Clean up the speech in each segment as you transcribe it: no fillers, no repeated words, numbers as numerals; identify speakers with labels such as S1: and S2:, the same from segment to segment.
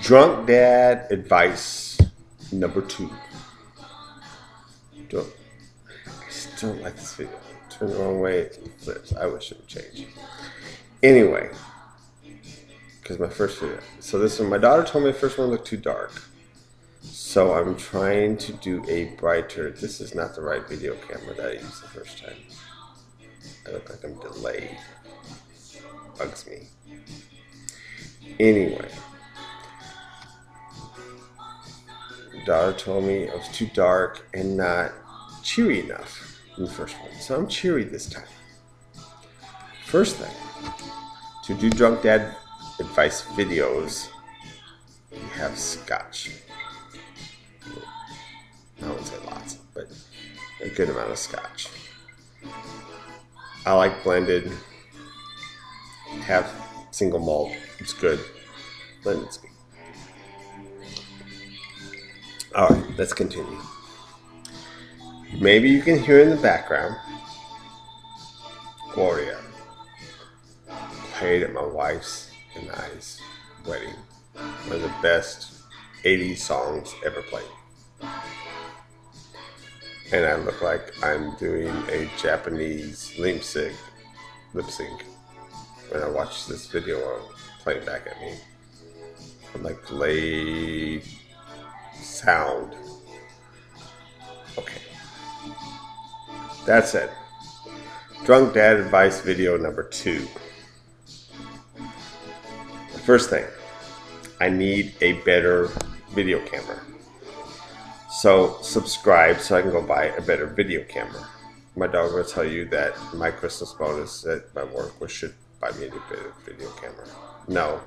S1: Drunk dad advice number 2. Don't, I still don't like this video. Turn the wrong way, it flips. I wish it would change. Anyway, because my first video. So this one, my daughter told me the first one looked too dark. So I'm trying to do a brighter. This is not the right video camera that I used the first time. I look like I'm delayed. Bugs me. Anyway. Daughter told me I was too dark and not cheery enough in the first one. So I'm cheery this time. First thing, to do drunk dad advice videos, you have scotch. I wouldn't say lots, but a good amount of scotch. I like blended. Have single malt. It's good. Blended speed. Alright, let's continue. Maybe you can hear in the background Gloria played at my wife's and I's wedding. One of the best 80s songs ever played. And I look like I'm doing a Japanese lip sync when I watch this video playing back at me. I'm like delayed sound. Okay. That's it. Drunk dad advice video number 2. The first thing, I need a better video camera. So subscribe so I can go buy a better video camera. My dog will tell you that my Christmas bonus at my work was should buy me a better video camera. No.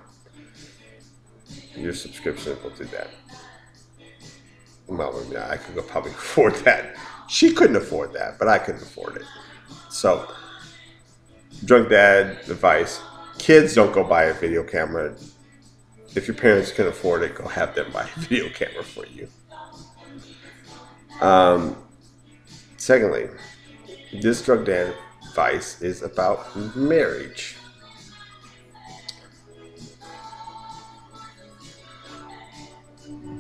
S1: Your subscription will do that. Well, I could go probably afford that. She couldn't afford that, but I couldn't afford it. So, drunk dad advice. Kids, don't go buy a video camera. If your parents can afford it, go have them buy a video camera for you. Secondly, this drunk dad advice is about marriage.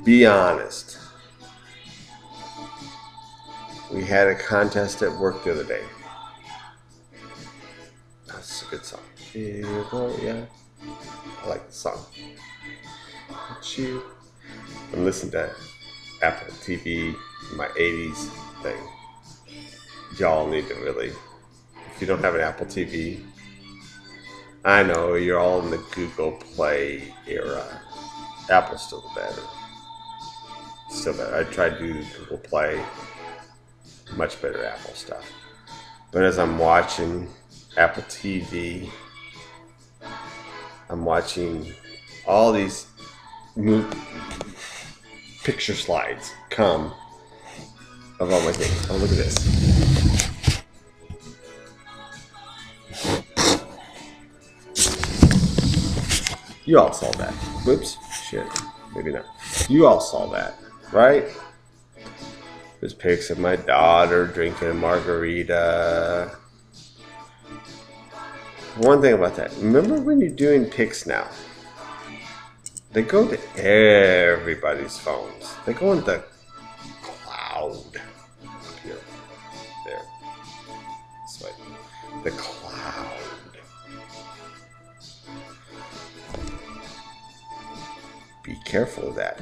S1: Be honest. We had a contest at work the other day. That's a good song. Yeah. I like the song. I'm listening to Apple TV, my 80s thing. Y'all need to really, if you don't have an Apple TV, I know you're all in the Google Play era. Apple's still the better. Still better. I tried to do Google Play. Much better Apple stuff. But as I'm watching Apple TV, I'm watching all these picture slides come of all my things. Oh, look at this. You all saw that. Whoops. Shit. Maybe not. You all saw that, right? There's pics of my daughter drinking a margarita. One thing about that, remember when you're doing pics now, they go to everybody's phones. They go in the cloud. Here, there. This way. The cloud. Be careful of that.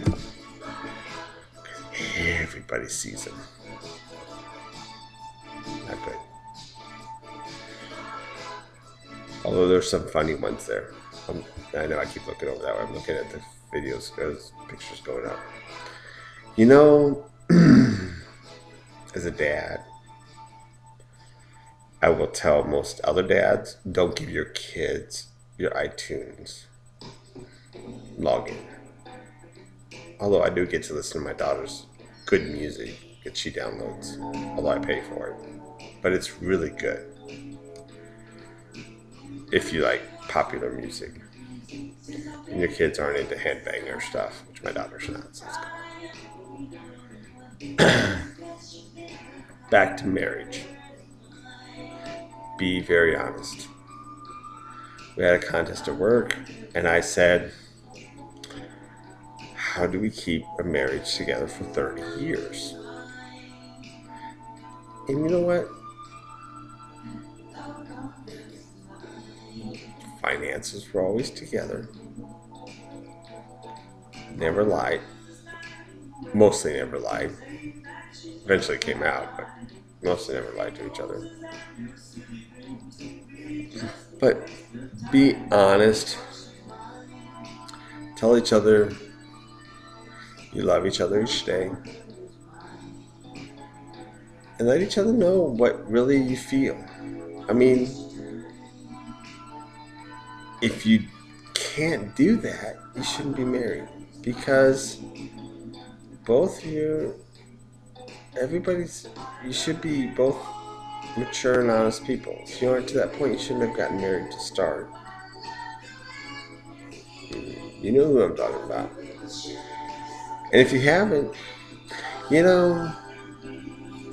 S1: Everybody sees them. Not good. Although there's some funny ones there. I know I keep looking over that way. I'm looking at the videos, those pictures going up. You know, as a dad, I will tell most other dads, don't give your kids your iTunes login. Although I do get to listen to my daughter's good music that she downloads, although I pay for it. But it's really good if you like popular music and your kids aren't into headbanger stuff, which my daughter's not, so it's good. Back to marriage. Be very honest. We had a contest at work, and I said, how do we keep a marriage together for 30 years? And you know what? Finances were always together. Never lied. Mostly never lied. Eventually came out, but mostly never lied to each other. But be honest. Tell each other you love each other each day. And let each other know what really you feel. I mean, if you can't do that, you shouldn't be married. Because both you, you should be both mature and honest people. If you aren't to that point, you shouldn't have gotten married to start. You know who I'm talking about. And if you haven't,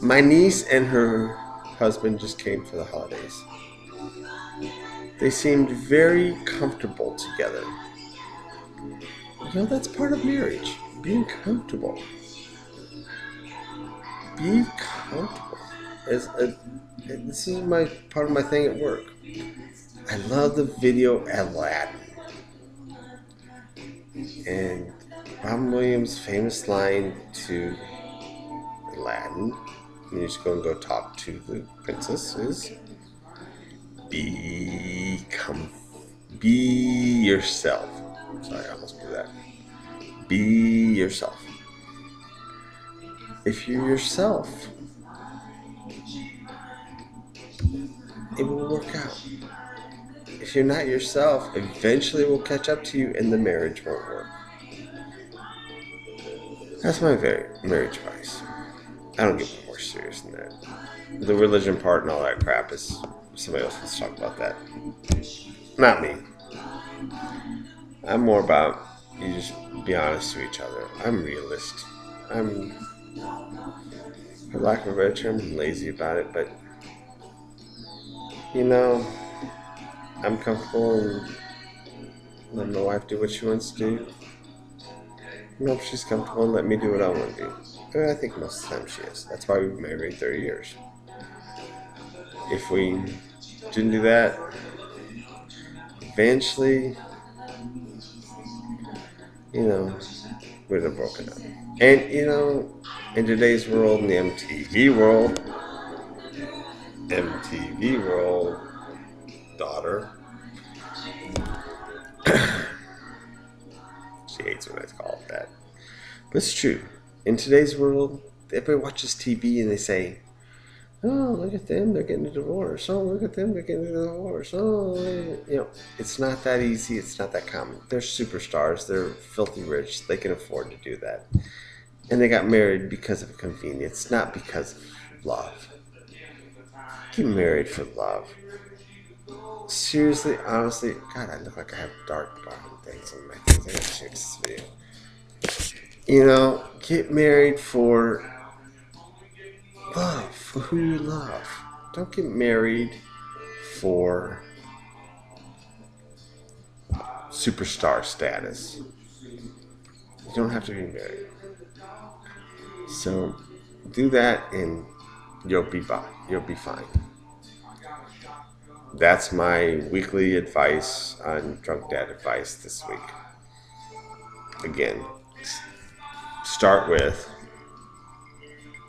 S1: my niece and her husband just came for the holidays. They seemed very comfortable together. That's part of marriage. Being comfortable. Be comfortable. This is part of my thing at work. I love the video Aladdin. And Robin Williams' famous line to Aladdin, when you just go talk to the princess, is be yourself. Sorry, I almost blew that. Be yourself. If you're yourself, it will work out. If you're not yourself, eventually it will catch up to you and the marriage won't work. That's my marriage advice. I don't get more serious than that. The religion part and all that crap is somebody else wants to talk about that. Not me. I'm more about you just be honest to each other. I'm a realist. For lack of a better term, I'm lazy about it, but I'm comfortable in letting my wife do what she wants to do. I hope she's comfortable and let me do what I want to do. And I think most of the time she is. That's why we've been married 30 years. If we didn't do that, eventually, we'd have broken up. And, in today's world, in the MTV world, daughter, she hates when I call it that. But it's true. In today's world, everybody watches TV and they say, oh, look at them, they're getting a divorce. Oh, look at them, they're getting a divorce. Oh, it's not that easy. It's not that common. They're superstars. They're filthy rich. They can afford to do that. And they got married because of convenience, not because of love. Get married for love. Seriously, honestly, God, I look like I have dark bottom things on my face. I gotta check this video. Get married for love, for who you love. Don't get married for superstar status. You don't have to be married. So do that and you'll be fine. You'll be fine. That's my weekly advice on Drunk Dad Advice this week. Again, start with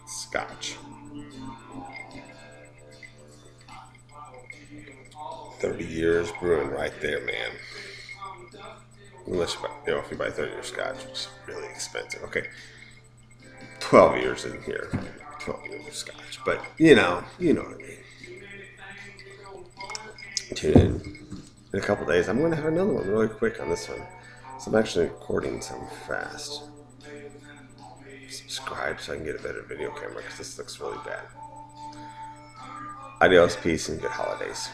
S1: scotch. 30 years brewing right there, man. Unless if you buy 30 year scotch, which is really expensive. Okay, 12 years in here. 12 years of scotch. But, you know what I mean. Tune in a couple days. I'm going to have another one really quick on this one. So I'm actually recording some fast. Subscribe so I can get a better video camera because this looks really bad. Adios, peace, and good holidays.